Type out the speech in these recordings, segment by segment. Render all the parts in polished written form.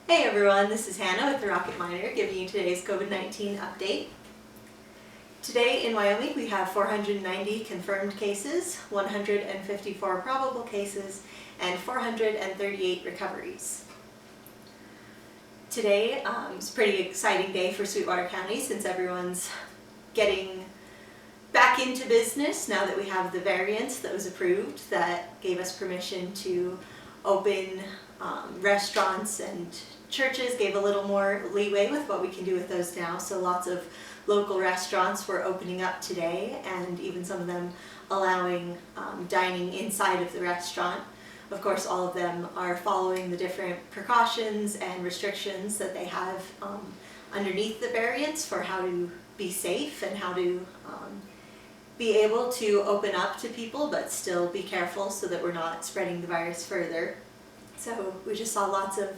Hey everyone, this is Hannah with the Rocket Miner giving you today's COVID-19 update. Today in Wyoming we have 490 confirmed cases, 154 probable cases, and 438 recoveries. Today is a pretty exciting day for Sweetwater County since everyone's getting back into business now that we have the variance that was approved that gave us permission to open restaurants, and churches gave a little more leeway with what we can do with those now. So lots of local restaurants were opening up today, and even some of them allowing dining inside of the restaurant. Of course, all of them are following the different precautions and restrictions that they have underneath the variance for how to be safe and how to be able to open up to people but still be careful so that we're not spreading the virus further. So we just saw lots of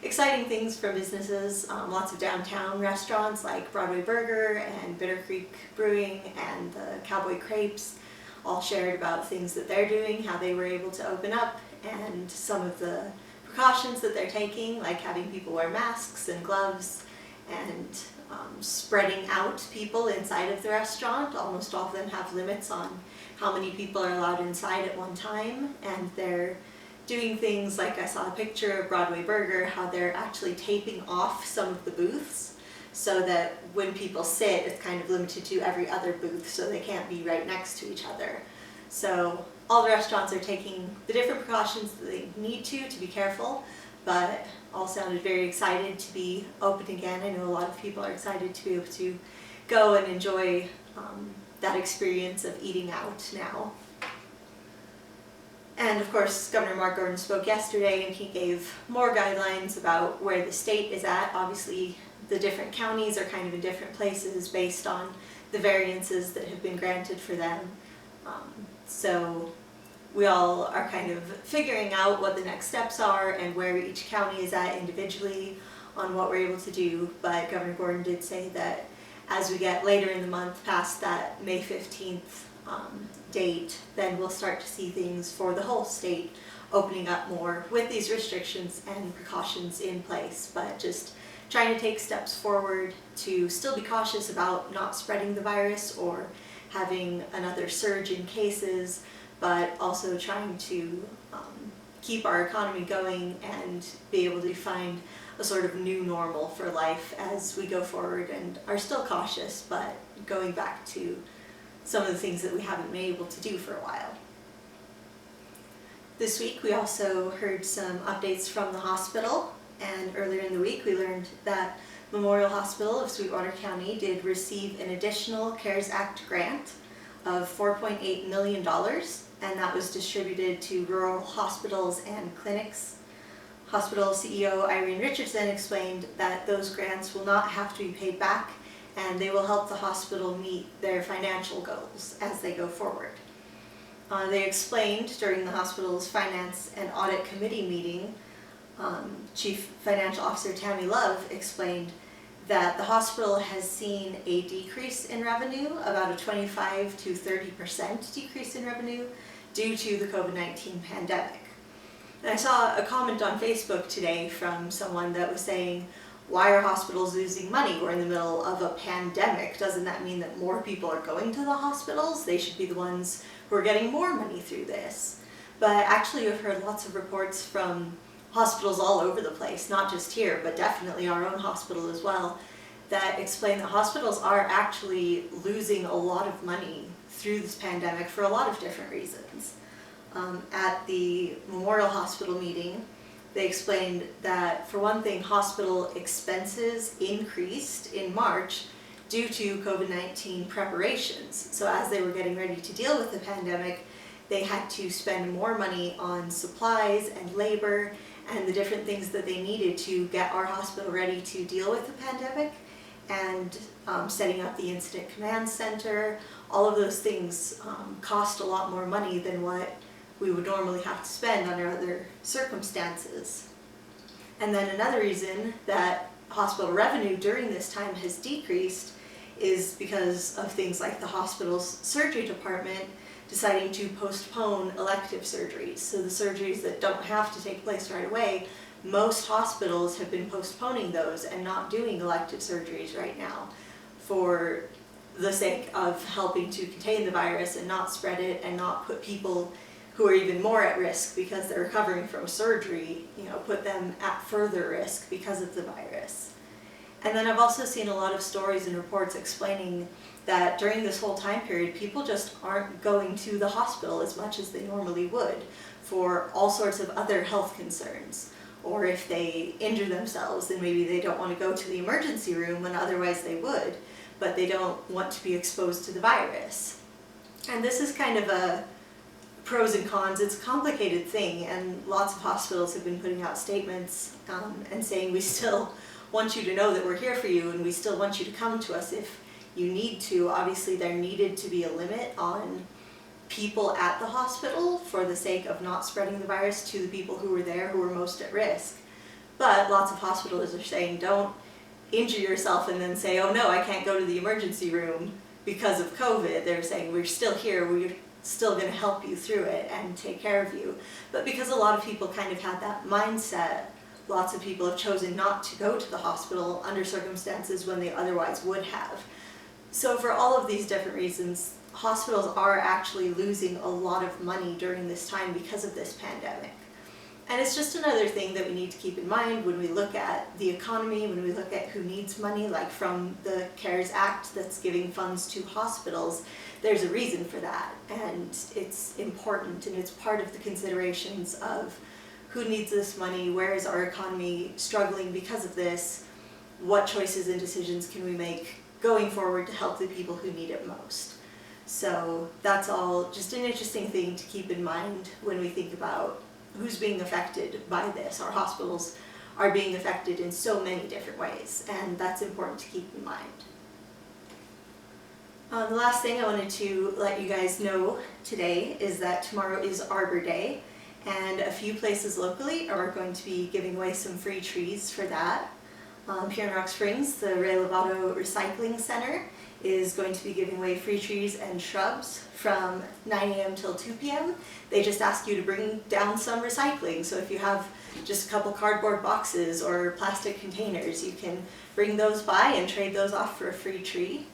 exciting things from businesses, lots of downtown restaurants like Broadway Burger and Bitter Creek Brewing and the Cowboy Crepes all shared about things that they're doing, how they were able to open up, and some of the precautions that they're taking, like having people wear masks and gloves and spreading out people inside of the restaurant. Almost all of them have limits on how many people are allowed inside at one time, and they're doing things like, I saw a picture of Broadway Burger, how they're actually taping off some of the booths so that when people sit, it's kind of limited to every other booth so they can't be right next to each other. So all the restaurants are taking the different precautions that they need to be careful, but all sounded very excited to be open again. I know a lot of people are excited to be able to go and enjoy that experience of eating out now. And of course, Governor Gordon spoke yesterday and he gave more guidelines about where the state is at. Obviously, the different counties are kind of in different places based on the variances that have been granted for them. So we all are kind of figuring out what the next steps are and where each county is at individually on what we're able to do. But Governor Gordon did say that as we get later in the month past that May 15th date, then we'll start to see things for the whole state opening up more with these restrictions and precautions in place, but just trying to take steps forward to still be cautious about not spreading the virus or having another surge in cases, but also trying to keep our economy going and be able to find a sort of new normal for life as we go forward and are still cautious, but going back to some of the things that we haven't been able to do for a while. This week we also heard some updates from the hospital, and earlier in the week we learned that Memorial Hospital of Sweetwater County did receive an additional CARES Act grant of $4.8 million, and that was distributed to rural hospitals and clinics. Hospital CEO Irene Richardson explained that those grants will not have to be paid back, and they will help the hospital meet their financial goals as they go forward. They explained during the hospital's Finance and Audit Committee meeting, Chief Financial Officer Tammy Love explained that the hospital has seen a decrease in revenue, about a 25 to 30% decrease in revenue due to the COVID-19 pandemic. And I saw a comment on Facebook today from someone that was saying, why are hospitals losing money? We're in the middle of a pandemic. Doesn't that mean that more people are going to the hospitals? They should be the ones who are getting more money through this. But actually we've heard lots of reports from hospitals all over the place, not just here, but definitely our own hospital as well, that explain that hospitals are actually losing a lot of money through this pandemic for a lot of different reasons. At the Memorial Hospital meeting, they explained that, for one thing, hospital expenses increased in March due to COVID-19 preparations. So as they were getting ready to deal with the pandemic, they had to spend more money on supplies and labor and the different things that they needed to get our hospital ready to deal with the pandemic, and setting up the incident command center. All of those things cost a lot more money than what we would normally have to spend under other circumstances. And then another reason that hospital revenue during this time has decreased is because of things like the hospital's surgery department deciding to postpone elective surgeries. So the surgeries that don't have to take place right away, most hospitals have been postponing those and not doing elective surgeries right now for the sake of helping to contain the virus and not spread it and not put people who are even more at risk because they're recovering from surgery, put them at further risk because of the virus. And then I've also seen a lot of stories and reports explaining that during this whole time period, people just aren't going to the hospital as much as they normally would for all sorts of other health concerns. Or if they injure themselves, then maybe they don't want to go to the emergency room when otherwise they would, but they don't want to be exposed to the virus. And this is kind of a pros and cons. It's a complicated thing, and lots of hospitals have been putting out statements and saying we still want you to know that we're here for you and we still want you to come to us if you need to. Obviously there needed to be a limit on people at the hospital for the sake of not spreading the virus to the people who were there who were most at risk. But lots of hospitals are saying don't injure yourself and then say, oh no, I can't go to the emergency room because of COVID. They're saying we're still here, we're still going to help you through it and take care of you. But because a lot of people kind of had that mindset, lots of people have chosen not to go to the hospital under circumstances when they otherwise would have. So for all of these different reasons, hospitals are actually losing a lot of money during this time because of this pandemic. And it's just another thing that we need to keep in mind when we look at the economy, when we look at who needs money, like from the CARES Act that's giving funds to hospitals. There's a reason for that, and it's important, and it's part of the considerations of who needs this money, where is our economy struggling because of this, what choices and decisions can we make going forward to help the people who need it most. So that's all just an interesting thing to keep in mind when we think about who's being affected by this. Our hospitals are being affected in so many different ways, and that's important to keep in mind. The last thing I wanted to let you guys know today is that tomorrow is Arbor Day, and a few places locally are going to be giving away some free trees for that. Here in Rock Springs, the Ray Lovato Recycling Center is going to be giving away free trees and shrubs from 9 a.m. till 2 p.m. They just ask you to bring down some recycling. So if you have just a couple cardboard boxes or plastic containers, you can bring those by and trade those off for a free tree.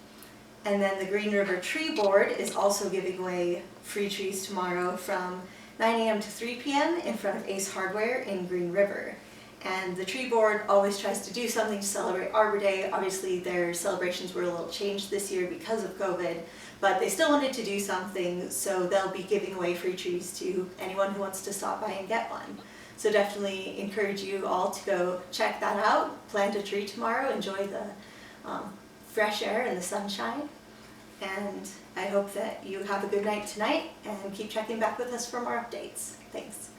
And then the Green River Tree Board is also giving away free trees tomorrow from 9 a.m. to 3 p.m. in front of Ace Hardware in Green River. And the tree board always tries to do something to celebrate Arbor Day. Obviously their celebrations were a little changed this year because of COVID, but they still wanted to do something, so they'll be giving away free trees to anyone who wants to stop by and get one. So definitely encourage you all to go check that out, plant a tree tomorrow, enjoy the fresh air and the sunshine. And I hope that you have a good night tonight and keep checking back with us for more updates. Thanks.